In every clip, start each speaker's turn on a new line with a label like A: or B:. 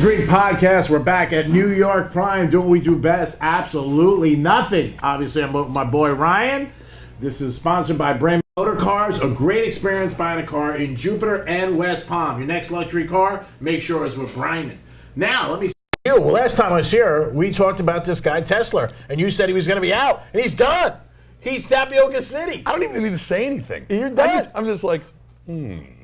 A: Greek podcast. We're back at New York Prime doing what we do best. Absolutely nothing. Obviously, I'm with my boy Ryan. This is sponsored by Brand Motor Cars. A great experience buying a car in Jupiter and West Palm. Your next luxury car, make sure it's with Bryman. Now, let me see you. Well, last time I was here, we talked about this guy, Tesla, and you said he was going to be out, and he's gone. He's Tapioca City.
B: I don't even need to say anything.
A: You're done.
B: I'm just like,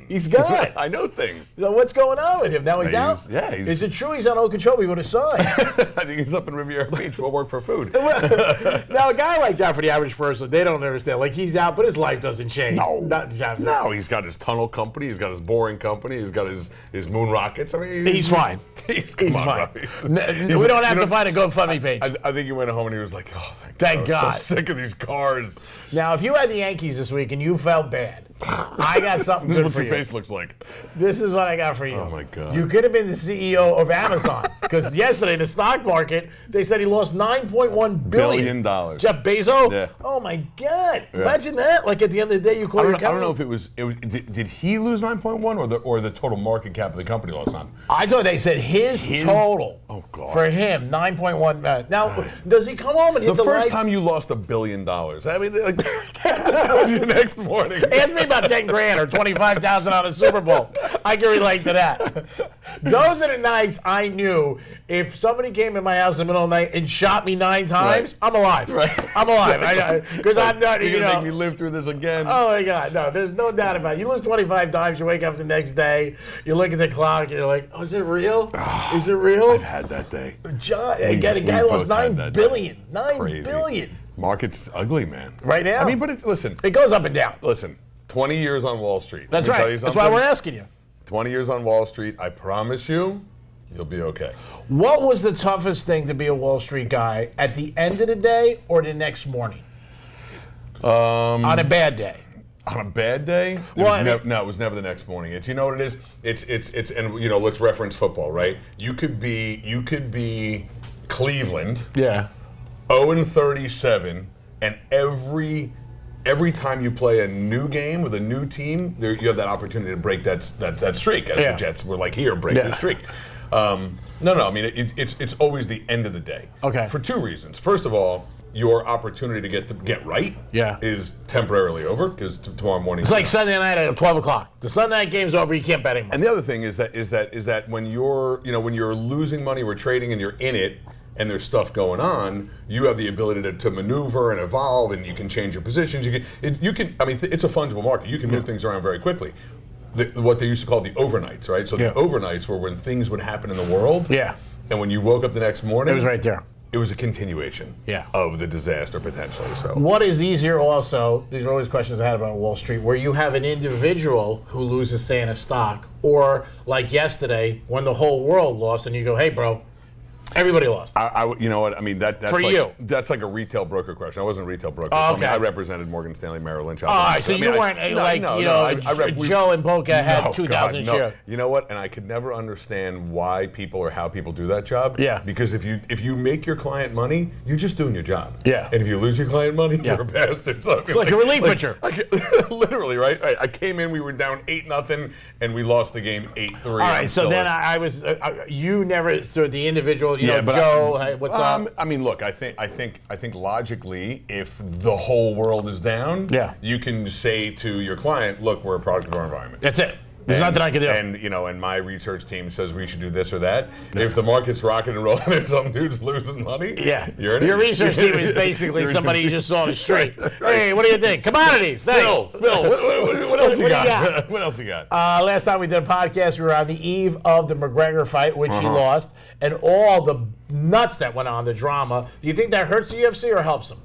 A: He's gone.
B: I know things.
A: So what's going on with him? Now he's out? Is it true he's on Okeechobee with a sign?
B: I think he's up in Riviera Beach. We'll work for food.
A: Now, a guy like that, for the average person, they don't understand. Like, he's out, but his life doesn't change.
B: No, he's got his tunnel company. He's got his boring company. He's got his moon rockets. I mean,
A: he's fine. He's fine. We don't have to find a GoFundMe page.
B: I think he went home and he was like, oh,
A: thank God.
B: I'm so sick of these cars.
A: Now, if you had the Yankees this week and you felt bad, I got something good for you.
B: What your face looks like.
A: This is what I got for you.
B: Oh, my God.
A: You could have been the CEO of Amazon. Because yesterday, in the stock market, they said he lost $9.1 billion. Jeff Bezos?
B: Yeah.
A: Oh, my God. Yeah. Imagine that. Like, at the end of the day, you call your company.
B: I don't know if it was did he lose 9.1 or the total market cap of the company lost 9?
A: I thought they said his total.
B: Oh, God.
A: For him, 9.1. Now, does he come home and hit the lights?
B: The first time you lost $1 billion, I mean, like, that was your next morning.
A: Ask me about 10 grand or 25,000 on a Super Bowl. I can relate to that. Those are the nights I knew if somebody came in my house in the middle of the night and shot me 9 times, I'm alive.
B: Right.
A: I'm alive. Because I'm not,
B: You're going to make me live through this again.
A: Oh, my God. No, there's no doubt about it. You lose 25 times, you wake up the next day, you look at the clock, and you're like, oh, is it real? Is it real?
B: I've had that day.
A: John, a guy lost $9 billion. $9 billion.
B: Market's ugly, man.
A: Right now.
B: I mean, but listen.
A: It goes up and down.
B: Listen, 20 years on Wall Street.
A: That's right. That's why we're asking you.
B: 20 years on Wall Street, I promise you, you'll be okay.
A: What was the toughest thing to be a Wall Street guy at the end of the day or the next morning? On a bad day.
B: On a bad day? It was never the next morning. It's, you know what it is? It's and you know, let's reference football, right? You could be Cleveland.
A: Yeah.
B: 0-37, and every time you play a new game with a new team, you have that opportunity to break that streak. As the Jets were like, here, break the streak. No. I mean, it's always the end of the day.
A: Okay.
B: For 2 reasons. First of all, your opportunity to get right is temporarily over because tomorrow morning.
A: It's like Sunday night at 12 o'clock. The Sunday night game's over. You can't bet anymore.
B: And the other thing is that when you're losing money, we're trading, and you're in it, and there's stuff going on, you have the ability to maneuver and evolve, and you can change your positions. You can. I mean, it's a fungible market. You can move things around very quickly. What they used to call the overnights, right? So the overnights were when things would happen in the world.
A: Yeah.
B: And when you woke up the next morning,
A: it was right there.
B: It was a continuation of the disaster potentially. So
A: what is easier also, these are always questions I had about Wall Street, where you have an individual who loses, say, in a stock, or like yesterday when the whole world lost and you go, hey, bro, everybody lost.
B: You know what? I mean, that's
A: for
B: like,
A: you.
B: That's like a retail broker question. I wasn't a retail broker.
A: Oh,
B: okay. I represented Morgan Stanley, Merrill Lynch.
A: All right, so you weren't Joe and Boca had 2,000 shares.
B: You know what? And I could never understand why people or how people do that job.
A: Yeah.
B: Because if you make your client money, you're just doing your job.
A: Yeah.
B: And if you lose your client money, you're a bastard. So
A: it's like a relief pitcher.
B: Literally, right? I came in, we were down 8-0, and we lost the game 8-3.
A: All right, so then I was, you never, so the individual, Joe. Hey, what's up?
B: I mean, look. I think logically, if the whole world is down, you can say to your client, "Look, we're a product of our environment."
A: That's it. There's nothing I can do.
B: And my research team says we should do this or that. If the market's rocking and rolling and some dude's losing money, your
A: research team is basically somebody you just saw on the street. Hey, what do you think? Commodities. Thanks.
B: Bill, what else you got? What else you got?
A: Last time we did a podcast, we were on the eve of the McGregor fight, which he lost, and all the nuts that went on, the drama. Do you think that hurts the UFC or helps them?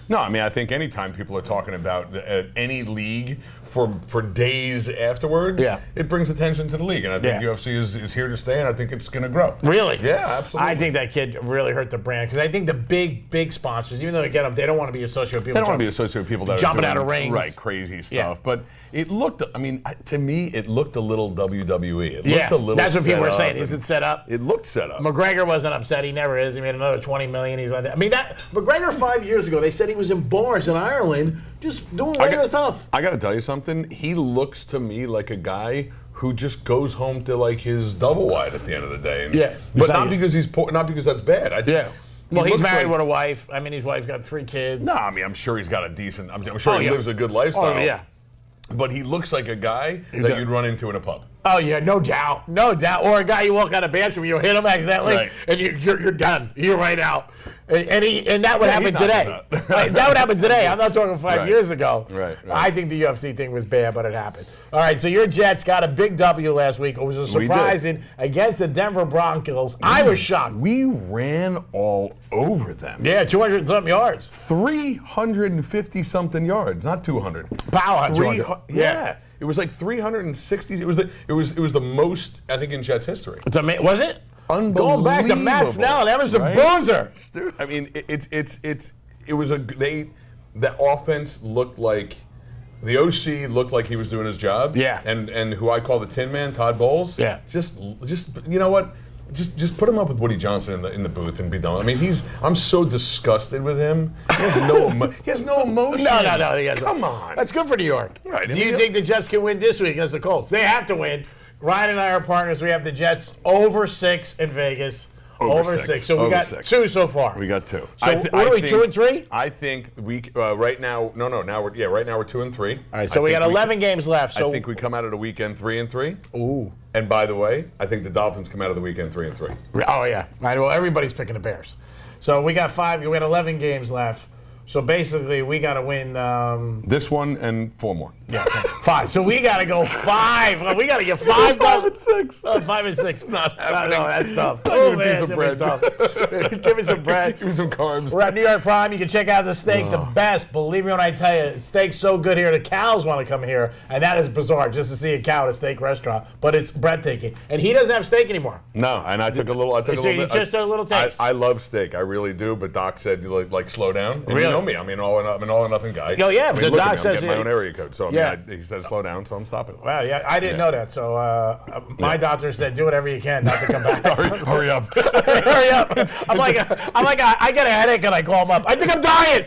B: No, I mean, I think anytime people are talking about any league for days afterwards, it brings attention to the league. And I think UFC is here to stay, and I think it's going to grow.
A: Really?
B: Yeah, absolutely.
A: I think that kid really hurt the brand, because I think the big sponsors, even though they get them, they don't want to be associated with people.
B: They don't want to be associated with people that
A: jumping
B: are doing,
A: out of rings.
B: Right, crazy stuff. Yeah. But it looked, I mean, to me, it looked a little WWE. It looked a little
A: that's what people were saying. Is it set up?
B: It looked set up.
A: McGregor wasn't upset. He never is. He made another $20 million. He's like that. I mean, that McGregor 5 years ago, they said he was in bars in Ireland just doing regular stuff.
B: I got to tell you something. He looks to me like a guy who who just goes home to like his double wide at the end of the day. And,
A: Yeah.
B: but
A: Besides-
B: not because he's poor, not because that's bad. I just,
A: Yeah. Well,
B: he
A: he's
B: looks
A: married
B: like-
A: with a wife. I mean, his wife's got 3 kids.
B: No, I mean, I'm sure he's got a decent. I'm sure
A: Oh,
B: he
A: yeah.
B: lives a good lifestyle.
A: Oh, yeah.
B: But he looks like a guy that
A: does.
B: you'd run into in a pub.
A: Oh yeah, no doubt, no doubt. Or a guy you walk out of bathroom, you hit him accidentally,
B: Right.
A: and you're done. You're right out. And that would
B: Yeah, he
A: happen
B: knocks
A: today.
B: us out.
A: Right, that would happen today. I'm not talking 5
B: Right.
A: years ago.
B: Right.
A: I think the UFC thing was bad, but it happened. All right, so your Jets got a big W last week. It was a
B: We did.
A: surprising against the Denver Broncos. I was shocked.
B: We ran all over them.
A: Yeah, 200 and something yards.
B: 350 something yards, not 200.
A: Power.
B: 300. Yeah. It was like 360. It was the most, I think, in Jets history.
A: It's was it? Going back to Matt
B: Unbelievable,
A: Snell and Emerson
B: right?
A: Boozer.
B: Dude, I mean, it was the offense looked like the OC looked like he was doing his job.
A: Yeah.
B: And who I call the Tin Man, Todd Bowles.
A: Yeah.
B: Just you know what? Just put him up with Woody Johnson in the booth and be done. I mean, I'm so disgusted with him. He has no emotion.
A: No. He has
B: Come on.
A: That's good for New York.
B: Right,
A: Do you think the Jets can win this week against the Colts? They have to win. Ryan and I are partners. We have the Jets over 6 in Vegas.
B: Over
A: 6.
B: six.
A: So we
B: Over
A: got
B: 6.
A: 2 so far.
B: We got 2.
A: So what are we, 2 and 3?
B: I think we right now. No. Now right now we're 2 and 3.
A: All right. So we got 11 games left. So
B: I think we come out of the weekend 3 and 3.
A: Ooh.
B: And by the way, I think the Dolphins come out of the weekend 3 and 3.
A: Oh yeah. Right, well, everybody's picking the Bears. So we got 11 games left. So basically, we got to win.
B: This one and 4 more.
A: Yeah, 5. So we got to go 5. Well, we got to get 5.
B: 5 and 6.
A: 5 and 6.
B: Not happening.
A: No, that's tough.
B: Give
A: Oh
B: me
A: man,
B: some
A: it's gonna be tough. Give me some bread.
B: Give me some carbs.
A: We're at New York Prime. You can check out the steak, the best. Believe me when I tell you, steak's so good here. The cows want to come here, and that is bizarre just to see a cow at a steak restaurant. But it's breathtaking. And he doesn't have steak anymore.
B: No, and I took a little.
A: You just a little taste.
B: I love steak. I really do. But Doc said like slow down. And
A: Really?
B: You know me. I'm an all or nothing guy.
A: Oh, yeah,
B: I
A: if
B: mean,
A: the
B: look at
A: doc
B: me, I'm
A: says
B: getting my
A: it-
B: own area code. So
A: Yeah.
B: he said slow down, so I'm stopping.
A: Wow, yeah, I didn't
B: Yeah.
A: know that. So my doctor said do whatever you can not to come back.
B: Hurry up.
A: Hurry up! I get a headache and I call him up. I think I'm dying.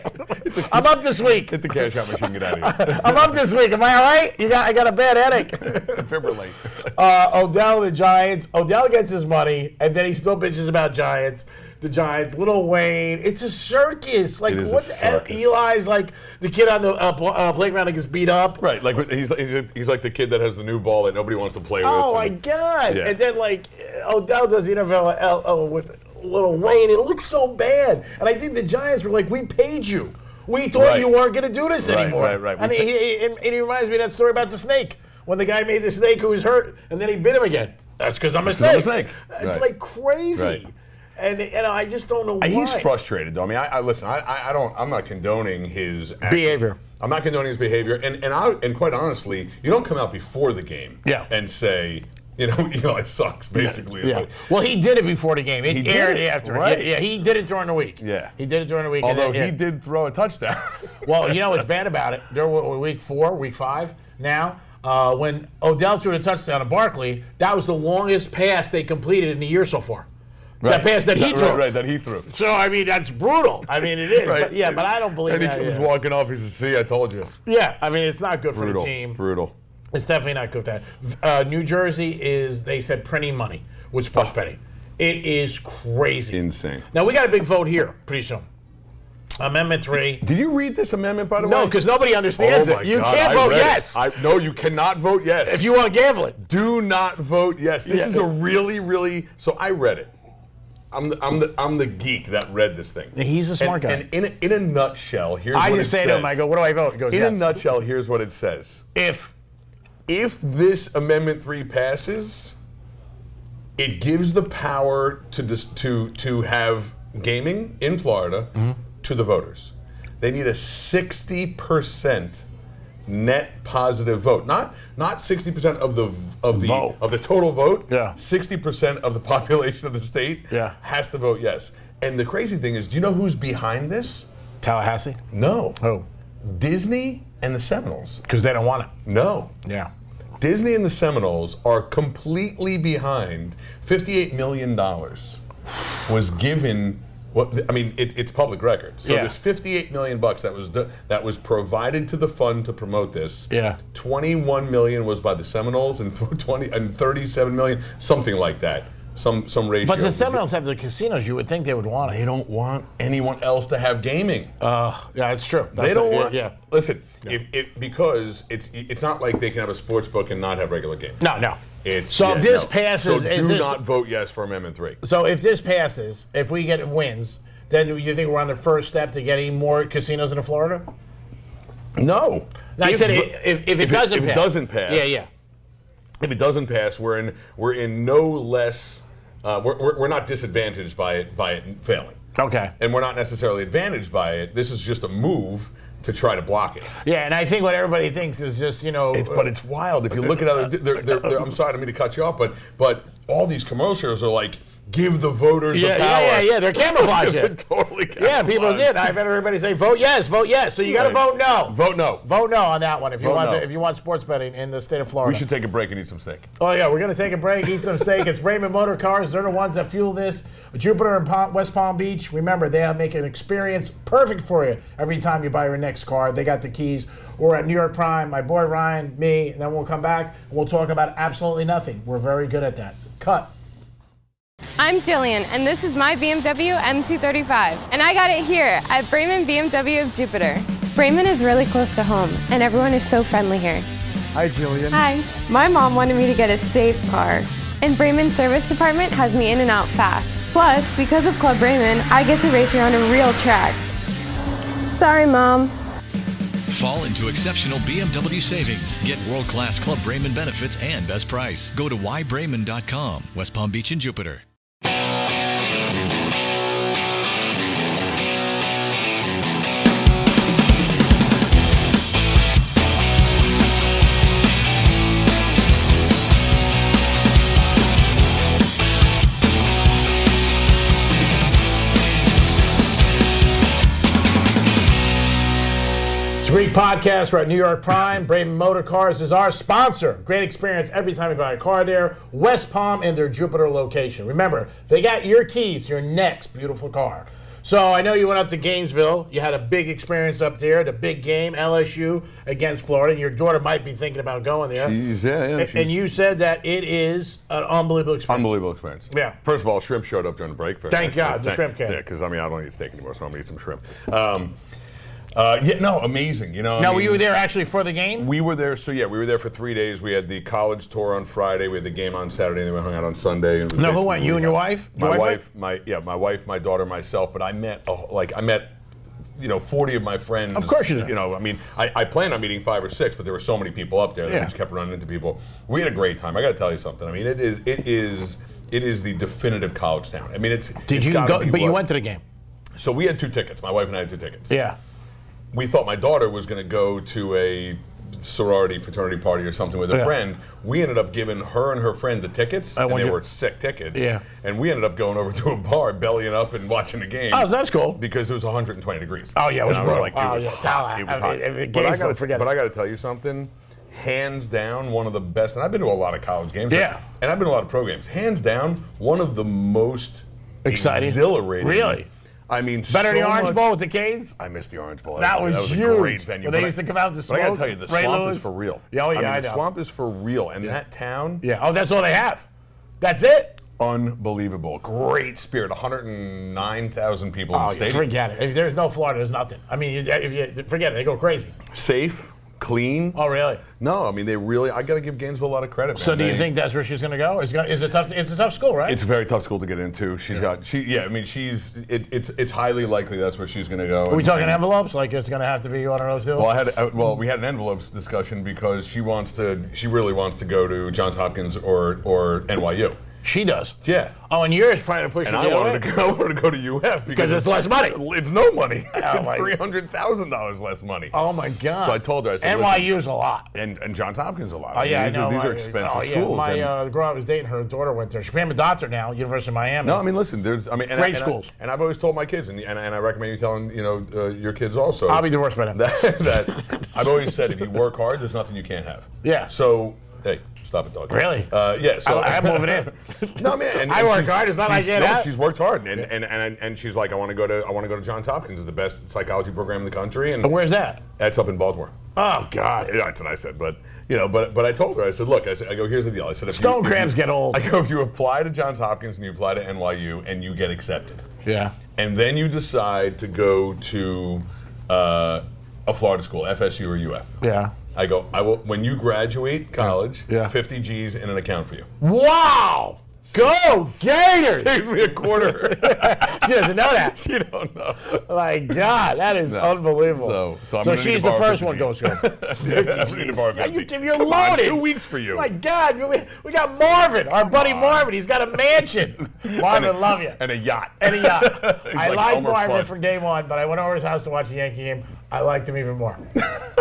A: I'm up this week.
B: Hit the cash out machine. Get out of here.
A: I'm up this week. Am I all right? I got a bad headache.
B: Defibrillate.
A: Odell and the Giants. Odell gets his money, and then he still bitches about Giants. The Giants, Little Wayne. It's a circus. Like
B: It is
A: what
B: a
A: the hell?
B: circus.
A: Eli's like the kid on the playground that gets beat up.
B: Right, like he's like the kid that has the new ball that nobody wants to play with.
A: Oh my
B: and-
A: God!
B: Yeah.
A: And then like Odell does the NFL with Little Wayne. It looks so bad. And I think the Giants were like, "We paid you. We thought
B: Right.
A: you weren't going to do this
B: Right,
A: anymore."
B: right.
A: And he reminds me of that story about the snake when the guy made the snake who was hurt and then he bit him again. That's because I'm a
B: 'cause I'm a
A: snake.
B: snake.
A: It's
B: Right.
A: like crazy.
B: Right.
A: And I just don't know why.
B: He's frustrated though. I mean, I listen. I'm not condoning his actions.
A: Behavior.
B: I'm not condoning his behavior, and quite honestly, you don't come out before the game
A: Yeah.
B: and say, Eli sucks. Basically,
A: Yeah. Well, he did it before the game. He
B: did
A: aired
B: it,
A: it after.
B: right.
A: Yeah, he did it during the week.
B: Yeah.
A: He did it during the week. and
B: although
A: then-
B: he did throw a touchdown.
A: Well, you know what's bad about it? They're week 4, week 5 now. When Odell threw the touchdown to Barkley, that was the longest pass they completed in the year so far. That pass that he threw.
B: Right, that he threw.
A: So, I mean, that's brutal. I mean, it is.
B: Right.
A: But I don't believe
B: And
A: that.
B: he was
A: Yeah.
B: walking off. He said, "See, I told you."
A: Yeah, I mean, it's not good for
B: Brutal.
A: the team.
B: Brutal.
A: It's definitely not good for that. New Jersey is, they said, printing money with sports betting. It is crazy.
B: Insane.
A: Now, we got a big vote here pretty soon. Amendment 3.
B: Did you read this amendment, by the way?
A: No, because nobody understands
B: Oh my
A: it. You
B: God,
A: can't
B: I
A: vote
B: read it.
A: yes
B: No, you cannot vote yes.
A: if you want to gamble it.
B: Do not vote yes. This
A: Yeah.
B: is a really. So I read it. I'm the geek that read this thing.
A: He's a smart guy.
B: And in a nutshell, here's
A: I
B: what it
A: just say
B: says.
A: to him, I go, what do I vote? He goes,
B: In
A: yes.
B: a nutshell, here's what it says.
A: If.
B: If this Amendment 3 passes, it gives the power to have gaming in Florida to the voters. They need a 60% net positive vote, not 60% of the
A: Vote.
B: of the total vote.
A: Yeah.
B: 60% of the population of the state
A: Yeah.
B: has to vote yes. And the crazy thing is, do you know who's behind this?
A: Tallahassee?
B: No.
A: Oh.
B: Disney and the Seminoles.
A: Because they don't want it.
B: No.
A: Yeah.
B: Disney and the Seminoles are completely behind. $58 million was given Well, I mean, it's public record. So
A: Yeah.
B: there's $58 million that was provided to the fund to promote this.
A: Yeah.
B: 21 million was by the Seminoles, and 37 million, something like that. Some ratio.
A: But the Seminoles have the casinos. You would think they would want
B: They
A: it.
B: don't want anyone else to have gaming.
A: Yeah, it's true.
B: They don't want.
A: Yeah.
B: Listen, because it's not like they can have a sports book and not have regular games.
A: No.
B: It's
A: So if this
B: no.
A: passes,
B: so
A: is
B: do
A: this,
B: not vote yes for Amendment 3.
A: So if this passes, if we get wins, then you think we're on the first step to getting more casinos in Florida?
B: No.
A: No, I said if it doesn't pass.
B: If it doesn't pass.
A: Yeah.
B: If it doesn't pass, we're in no less. We're not disadvantaged by it failing.
A: Okay.
B: And we're not necessarily advantaged by it. This is just a move to try to block it.
A: Yeah, and I think what everybody thinks is just,
B: But it's wild. If you look at other, I'm sorry, I don't mean to cut you off, but all these commercials are like, give the voters the power.
A: Yeah. They're camouflaging.
B: They're
A: it.
B: totally camouflaged.
A: Yeah, people did. I've had everybody say, vote yes. So you got to
B: Right.
A: vote no.
B: Vote no.
A: Vote no on that one if you
B: Vote
A: want
B: no.
A: if you want sports betting in the state of Florida.
B: We should take a break and eat some steak.
A: Oh yeah, we're gonna take a break, eat some steak. It's Braman Motor Cars. They're the ones that fuel this. Jupiter and West Palm Beach. Remember, they'll make an experience perfect for you every time you buy your next car. They got the keys. We're at New York Prime. My boy Ryan, me, and then we'll come back and we'll talk about absolutely nothing. We're very good at that. Cut.
C: I'm Jillian, and this is my BMW M235, and I got it here at Braman BMW of Jupiter. Braman is really close to home, and everyone is so friendly here.
A: Hi, Jillian.
C: Hi. My mom wanted me to get a safe car, and Braman Service Department has me in and out fast. Plus, because of Club Braman, I get to race around a real track. Sorry, Mom.
D: Fall into exceptional BMW savings. Get world-class Club Braman benefits and best price. Go to whybraman.com. West Palm Beach and Jupiter.
A: It's a great podcast. We're at New York Prime. Braman Motor Cars is our sponsor. Great experience every time you buy a car there. West Palm and their Jupiter location. Remember, they got your keys to your next beautiful car. So I know you went up to Gainesville. You had a big experience up there, the big game, LSU against Florida. And your daughter might be thinking about going there. And you said that it is an unbelievable experience.
B: Unbelievable experience.
A: Yeah.
B: First of all, shrimp showed up during the break.
A: Thank God, the shrimp came.
B: Yeah, because I don't eat steak anymore, so I'm gonna eat some shrimp. Amazing.
A: Now, were you there actually for the game?
B: We were there. So we were there for 3 days. We had the college tour on Friday. We had the game on Saturday, and then we hung out on Sunday. And
A: No, who went? You and your wife?
B: My wife, my wife, my daughter, myself. But I met 40 of my friends.
A: Of course you did.
B: I planned on meeting 5 or 6, but there were so many people up there that
A: Yeah.
B: we just kept running into people. We had a great time. I got to tell you something. I mean, it is the definitive college town. I mean, it's.
A: Did you go? But you went to the game.
B: So we had 2 tickets. My wife and I had 2 tickets.
A: Yeah.
B: We thought my daughter was going to go to a sorority fraternity party or something with a friend. We ended up giving her and her friend the tickets, and they were sick tickets.
A: Yeah.
B: And we ended up going over to a bar, bellying up and watching the game.
A: Oh, that's cool.
B: Because it was 120 degrees.
A: Oh, yeah, it was
B: And I
A: brutal.
B: like, it was hot. It was hot. But I got to tell you something. Hands down, one of the best. And I've been to a lot of college games.
A: Yeah.
B: And I've been to a lot of pro games. Hands down, one of the most
A: Exciting.
B: exhilarating.
A: Really?
B: I mean,
A: Better than the
B: so
A: Orange
B: much-
A: Bowl with the Canes?
B: I missed the Orange Bowl.
A: That was
B: a
A: huge.
B: great venue.
A: When they
B: But
A: used to come out to
B: But I
A: smoke.
B: got to tell you, the
A: Ray
B: swamp
A: Lewis.
B: is for real.
A: Yeah, oh, yeah, I
B: the
A: know.
B: swamp is for real. And that town,
A: Yeah. Oh, that's all they have. That's it?
B: unbelievable. Great spirit. 109,000 people in the
A: Oh,
B: stadium.
A: forget it. If there's no Florida, there's nothing. I mean, forget it. They go crazy.
B: Safe, clean.
A: Oh, really?
B: No, I mean, they really, I got to give Gainesville a lot of credit.
A: So
B: man.
A: do you think that's where she's going to go? It's a tough school, right?
B: It's a very tough school to get into. It's highly likely that's where she's going to go.
A: Are we talking envelopes? Like it's going to have to be one of those two?
B: Well, we had an envelopes discussion because she really wants to go to Johns Hopkins or NYU.
A: She does.
B: Yeah.
A: Oh, and yours trying to push
B: And
A: you
B: I
A: the other
B: wanted
A: way?
B: to go to UF
A: Because it's less money.
B: It's no money.
A: Oh,
B: It's
A: my-
B: $300,000 less money.
A: Oh my God!
B: So I told her, I said,
A: NYU's a lot.
B: and Johns Hopkins a lot.
A: Oh yeah,
B: these
A: I know.
B: These are expensive
A: oh, yeah.
B: schools.
A: My
B: and-
A: girl I was dating, her daughter went there. She became a doctor now, University of Miami.
B: no, I mean, listen.
A: Great schools.
B: And I've always told my kids, and I recommend you telling your kids also.
A: I'll be divorced by then.
B: that I've always said, if you work hard, there's nothing you can't have.
A: Yeah.
B: So Hey, stop it, dog.
A: Really?
B: Yeah. So
A: I'm moving in.
B: No, man. And
A: I work
B: she's-
A: hard. It's not like I get
B: no,
A: out.
B: she's worked hard, and she's like, I want to go to Johns Hopkins. It's the best psychology program in the country, and
A: Where's that?
B: that's up in Baltimore.
A: Oh, God.
B: Yeah, that's what I said, but I told her, I said, look, I go, here's the deal. I said, if
A: Stone
B: if
A: crabs get old.
B: I go, if you apply to Johns Hopkins and you apply to NYU and you get accepted,
A: Yeah.
B: and then you decide to go to a Florida school, FSU or UF.
A: Yeah.
B: I go, I will. When you graduate college,
A: Yeah.
B: 50 G's in an account for you.
A: Wow! Go Gators!
B: Saves me a quarter.
A: She doesn't know that.
B: You don't know.
A: My God, that is unbelievable.
B: So I'm gonna need
A: she's
B: to
A: the
B: borrow
A: first
B: 50
A: one goes
B: G's.
A: home.
B: I need to borrow 50.
A: You're
B: Come on,
A: loaded.
B: 2 weeks for you.
A: My God, we got Marvin, our buddy Marvin. He's got a mansion. Marvin, love you.
B: And a yacht.
A: And a yacht. I
B: like
A: liked
B: Homer
A: Marvin
B: Fudd.
A: from day one, but I went over to his house to watch a Yankee game. I liked him even more.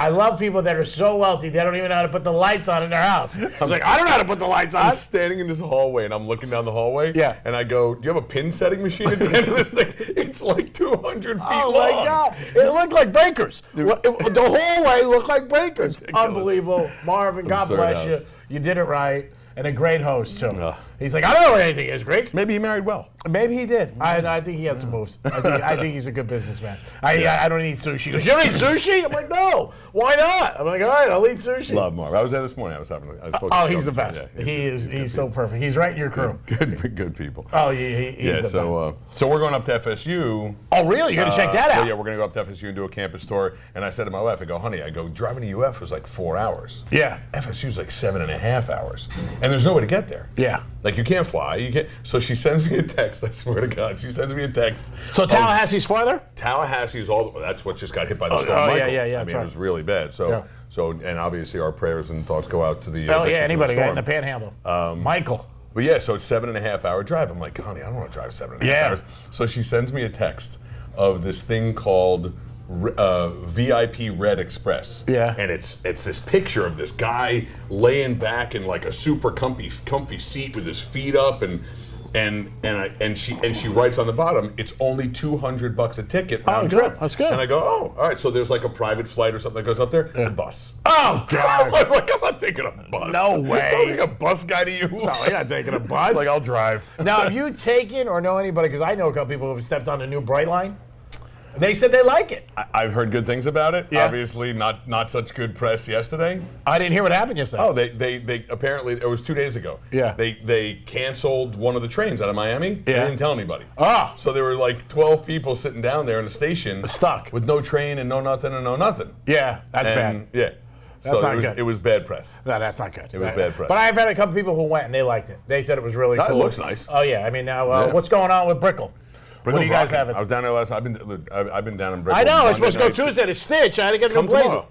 A: I love people that are so wealthy they don't even know how to put the lights on in their house. I was like, I don't know how to put the lights on.
B: I'm standing in this hallway and I'm looking down the hallway.
A: Yeah.
B: And I go, do you have a pin setting machine at the end of this thing? It's like 200 feet
A: Oh
B: long.
A: my God! It looked like Baker's. The whole way looked like Baker's.
B: Ridiculous.
A: Unbelievable, Marvin. God
B: Absurd
A: bless
B: house.
A: you. You did it right, and a great host too.
B: Ugh.
A: He's like, I don't know what anything is, Greek.
B: Maybe he married well.
A: Maybe he did. I think he had some moves. I think he's a good businessman. I don't eat sushi. He goes, you don't eat sushi? I'm like, no. Why not? I'm like, all right, I'll eat sushi.
B: Love Marv. I was there this morning. I spoke to
A: Oh,
B: him.
A: he's the best.
B: Yeah,
A: He's so perfect. He's right in your crew.
B: good people.
A: Oh, he's
B: Yeah,
A: the best.
B: so we're going up to FSU.
A: Oh, really? You're gonna check that out?
B: Yeah, we're gonna go up to FSU and do a campus tour. And I said to my wife, I go, honey, driving to UF was like 4 hours.
A: Yeah.
B: FSU's like 7.5 hours, and there's no way to get there.
A: Yeah.
B: Like you can't fly. You can't. So she sends me a text. I swear to God, she sends me a text.
A: So Tallahassee's farther?
B: Tallahassee is all. That's what just got hit by the storm.
A: oh,
B: Michael.
A: yeah,
B: I
A: that's
B: mean,
A: right.
B: it was really bad. So,
A: Yeah.
B: and obviously our prayers and thoughts go out to the.
A: Oh
B: victims
A: yeah,
B: of
A: anybody
B: the
A: right
B: storm.
A: in the Panhandle. Michael.
B: But yeah, so it's 7.5 hour drive. I'm like, honey, I don't want to drive 7.5
A: Yeah.
B: hours. So she sends me a text of this thing called VIP Red Express.
A: Yeah.
B: And it's this picture of this guy laying back in like a super comfy seat with his feet up and she writes on the bottom, it's only $200 a ticket round
A: good.
B: trip.
A: That's good.
B: And I go, oh, all right. So there's like a private flight or something that goes up there. It's a bus.
A: Oh God.
B: I'm like, I'm not taking a bus.
A: No way.
B: I'm taking a bus guy to you.
A: No, you're not taking a bus.
B: Like, I'll drive.
A: Now, have you taken or know anybody? Because I know a couple people who have stepped on the new Bright Line. They said they like it.
B: I've heard good things about it.
A: Yeah.
B: Obviously, not such good press yesterday.
A: I didn't hear what happened yesterday.
B: Oh, they apparently it was 2 days ago.
A: Yeah.
B: They canceled one of the trains out of Miami.
A: Yeah.
B: They didn't tell anybody.
A: Ah.
B: So there were like 12 people sitting down there in the station,
A: Stuck.
B: with no train and no nothing and no nothing.
A: Yeah, that's
B: And,
A: bad.
B: Yeah.
A: That's
B: so
A: not
B: it was,
A: good.
B: It was bad press.
A: No, that's not good.
B: It was bad press.
A: But I've had a couple people who went and they liked it. They said it was really
B: It
A: cool.
B: looks nice.
A: Oh yeah, I mean now,
B: Yeah.
A: what's going on with Brickell? What do you guys have?
B: I was down there last. I've been down in Brickell.
A: I know. I
B: Monday
A: was supposed to go
B: night.
A: Tuesday to Stitch. I had to get a new
B: Come
A: blazer.
B: tomorrow.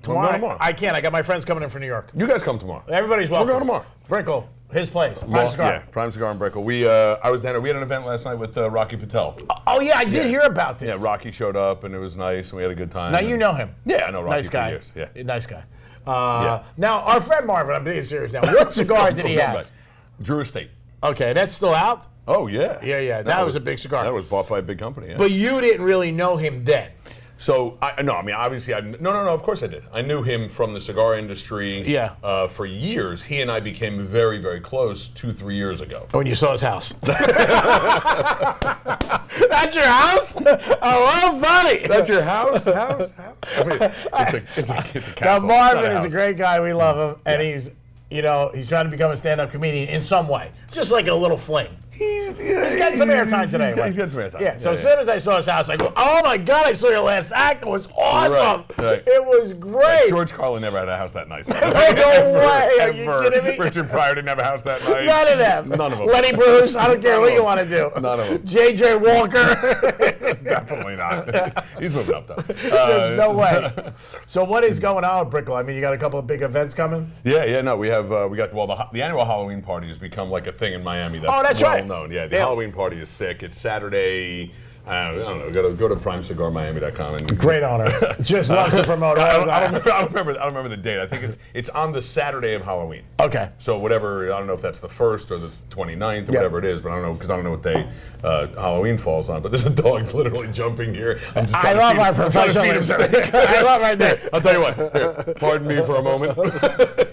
A: Tomorrow,
B: Tomorrow.
A: I can't. I got my friends coming in from New York.
B: You guys come tomorrow.
A: Everybody's welcome.
B: going tomorrow.
A: Brickell, his place. Prime
B: Well,
A: Cigar.
B: yeah, Prime Cigar and Brickell. I was down there. We had an event last night with Rocky Patel.
A: Oh yeah, I did hear about this.
B: Yeah, Rocky showed up and it was nice and we had a good time.
A: Now you know him.
B: Yeah, I know Rocky
A: Nice guy.
B: for years. Yeah.
A: Nice guy.
B: Yeah.
A: Now our friend Marvin, I'm being serious now. What cigar did he
B: Go
A: have?
B: back. Drew Estate.
A: Okay, that's still out.
B: Oh yeah.
A: Yeah. That was a big cigar.
B: That was bought by a big company. Yeah.
A: But you didn't really know him then.
B: So obviously no, of course I did. I knew him from the cigar industry.
A: Yeah.
B: For years. He and I became very, very close 2-3 years ago.
A: When you saw his house. That's your house? Oh, well, funny.
B: That's your house? House? I mean, it's a
A: Now,
B: castle.
A: Marvin
B: not a
A: is a
B: house.
A: great guy. We love him. And he's trying to become a stand-up comedian in some way. It's just like a little fling. He's getting some airtime today.
B: He's getting some airtime.
A: Yeah, so as soon as I saw his house, I go, oh my God, I saw your last act. It was awesome.
B: Right.
A: It was great.
B: George Carlin never had a house that nice.
A: No way. Are you
B: Ever.
A: kidding me?
B: Richard Pryor didn't have a house that nice.
A: None of them.
B: None of them.
A: Lenny Bruce, I don't care
B: None
A: what
B: of
A: you
B: them.
A: want to do.
B: None of them.
A: J.J. Walker.
B: Definitely not. He's moving up though.
A: There's no way. So what is going on with Brickell? I mean, you got a couple of big events coming?
B: No, we got the annual Halloween party has become like a thing in Miami.
A: Oh, that's
B: well
A: right.
B: known. Yeah, the
A: Yeah.
B: Halloween party is sick. It's Saturday. I don't know. Go to primecigarmiami.com and
A: Great honor. Just loves to promote.
B: I don't remember the date. I think it's on the Saturday of Halloween.
A: Okay.
B: So whatever, I don't know if that's the 1st or the 29th or whatever it is, but I don't know because I don't know what day Halloween falls on. But there's a dog literally jumping here.
A: I love our professionalism. I love right there.
B: I'll tell you what. Here, pardon me for a moment.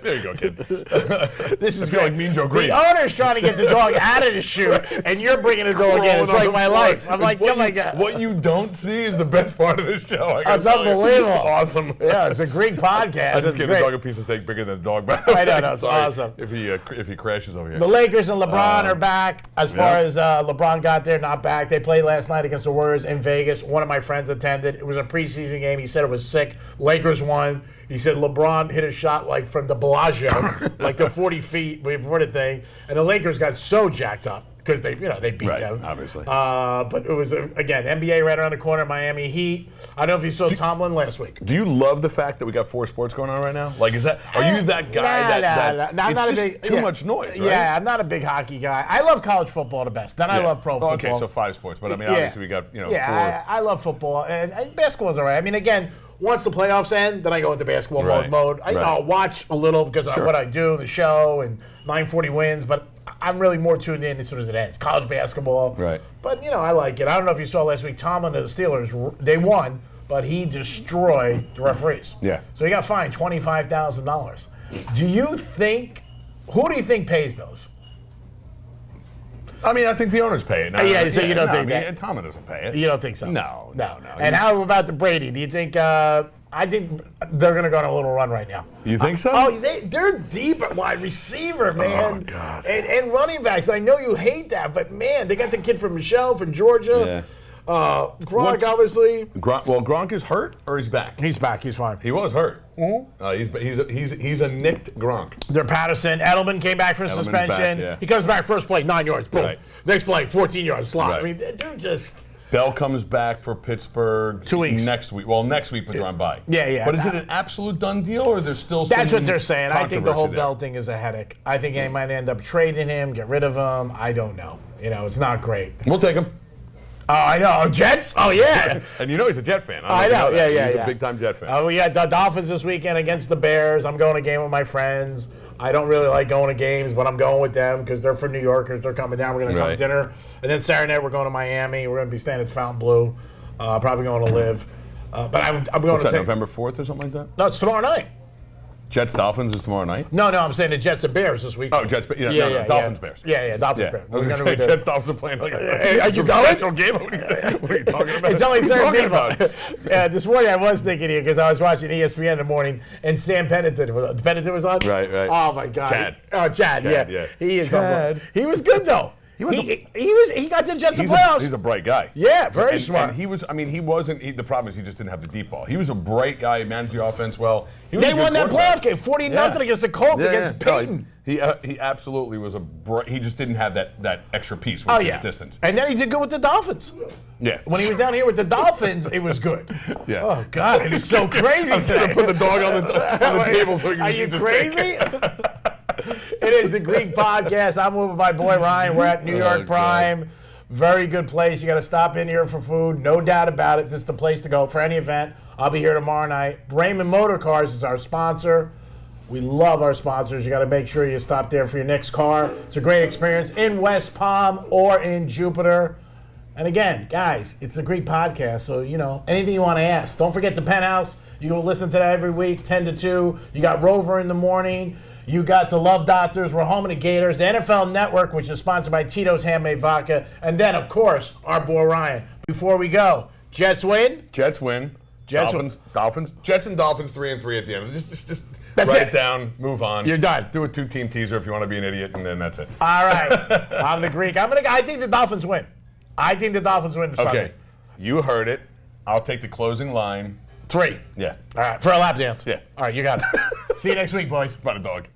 B: There you go, kid.
A: This is
B: I feel like Mean Joe Green.
A: The owner's trying to get the dog out of the chute, and you're bringing the dog in. It's like my life. I'm like, oh my God.
B: What you don't see is the best part of this show.
A: It's unbelievable.
B: It's awesome.
A: Yeah, it's a Greek podcast.
B: I just
A: It's
B: gave
A: great.
B: the dog a piece of steak bigger than the dog. By the way.
A: I know, it's
B: Sorry
A: awesome.
B: If he crashes over here.
A: The Lakers and LeBron are back. As far as LeBron got there, not back. They played last night against the Warriors in Vegas. One of my friends attended. It was a preseason game. He said it was sick. Lakers won. He said LeBron hit a shot like from the Bellagio, like to 40 feet before the thing, and the Lakers got so jacked up because they beat
B: Right,
A: them.
B: obviously.
A: But it was again NBA right around the corner. Miami Heat. I don't know if you saw Tomlin last week.
B: Do you love the fact that we got 4 sports going on right now? Like, are you that guy that
A: I'm
B: it's
A: not
B: just
A: a big,
B: too much noise, right?
A: Yeah, I'm not a big hockey guy. I love college football the best. Then I love pro football.
B: Okay, so 5 sports, but I mean, obviously we got 4.
A: Yeah, I love football, and basketball's all right. I mean, again, once the playoffs end, then I go into basketball mode. I'll watch a little because of what I do, the show, and 940 wins, but I'm really more tuned in as soon as it ends. College basketball.
B: Right.
A: But, I like it. I don't know if you saw last week, Tomlin and the Steelers, they won, but he destroyed the referees.
B: Yeah.
A: So he got fined $25,000. Who do you think pays those?
B: I mean, I think the owners pay it. No,
A: So you don't think that?
B: Tomlin doesn't pay it.
A: You don't think so?
B: No.
A: And how about the Brady? Do you think? I think they're going to go on a little run right now.
B: You think so?
A: Oh, they're deep at wide receiver, man.
B: Oh, God.
A: And running backs. I know you hate that, but man, they got the kid from Michelle from Georgia.
B: Yeah.
A: Gronk, obviously.
B: Gronk is hurt or he's back?
A: He's back. He's fine.
B: He was hurt. He's a nicked Gronk.
A: They're Patterson. Edelman came back from
B: Edelman's
A: suspension.
B: back, yeah.
A: He comes back first play, 9 yards. Boom.
B: Right.
A: Next play, 14 yards slot.
B: Right.
A: I mean, they're just.
B: Bell comes back for Pittsburgh
A: 2 weeks.
B: next week. Well, next week, but they're on bye.
A: Yeah.
B: But is it an absolute done deal, or there's still some
A: That's what they're saying. I think the whole
B: controversy
A: Bell thing is a headache. I think they might end up trading him, get rid of him. I don't know. It's not great.
B: there? We'll take him.
A: Oh, I know. Jets? Oh, yeah.
B: And he's a Jet fan.
A: I know. Yeah.
B: He's a big-time Jet fan.
A: We got the Dolphins this weekend against the Bears. I'm going to a game with my friends. I don't really like going to games, but I'm going with them because they're from New Yorkers. They're coming down. We're going to come to dinner. And then Saturday night, we're going to Miami. We're going to be staying at Fontainebleau. Probably going to live. But I'm going
B: What's
A: to
B: that, November 4th or something like that?
A: No, it's tomorrow night.
B: Jets Dolphins is tomorrow night?
A: No, I'm saying the Jets and Bears this week.
B: Oh, Jets,
A: Dolphins
B: Dolphins Bears.
A: Yeah, Dolphins Bears.
B: I was going to say Jets Dolphins are playing like
A: Are you
B: some
A: going?
B: special game. What are you talking about?
A: It's only
B: What are you
A: certain
B: talking
A: people.
B: about?
A: This morning I was thinking here because I was watching ESPN in the morning and Sam Pennington was on.
B: Right.
A: Oh my God.
B: Chad.
A: Oh, Chad.
B: Yeah.
A: He is.
B: Chad.
A: He was good though. He got the Jets in
B: He's
A: playoffs.
B: a bright guy.
A: Yeah, very smart.
B: And he was. I mean, he wasn't. The problem is he just didn't have the deep ball. He was a bright guy. He managed the offense well. He was
A: They
B: a good
A: won that
B: quarterback.
A: playoff game, 40-0 against the Colts against Peyton.
B: He absolutely was he just didn't have that extra piece, which is distance.
A: And then he did good with the Dolphins.
B: Yeah.
A: When he was down here with the Dolphins, it was good.
B: Yeah.
A: Oh God, it is so crazy.
B: I'm going to put the dog on the table so he can
A: Are
B: eat
A: you
B: the
A: crazy? It is the Greek Podcast. I'm with my boy Ryan. We're at New York Prime. Very good place. You got to stop in here for food. No doubt about it. This is the place to go for any event. I'll be here tomorrow night. Brayman Motor Cars is our sponsor. We love our sponsors. You got to make sure you stop there for your next car. It's a great experience in West Palm or in Jupiter. And again, guys, it's the Greek Podcast, so, anything you want to ask. Don't forget the Penthouse. You go listen to that every week, 10 to 2. You got Rover in the morning. You got the Love Doctors. We're home of the Gators. The NFL Network, which is sponsored by Tito's Handmade Vodka. And then, of course, our boy Ryan. Before we go, Jets win.
B: Jets win. Dolphins. Jets and Dolphins 3-3 at the end. Just
A: That's
B: write
A: it.
B: it down. Move on.
A: You're done.
B: Do a 2-team teaser if you want to be an idiot, and then that's it.
A: All right. I'm the Greek. I think the Dolphins win. I think the Dolphins win Sunday.
B: Okay. You heard it. I'll take the closing line.
A: 3.
B: Yeah.
A: All right. For a lap dance.
B: Yeah.
A: All right. You got it. See you next week, boys.
B: About a dog.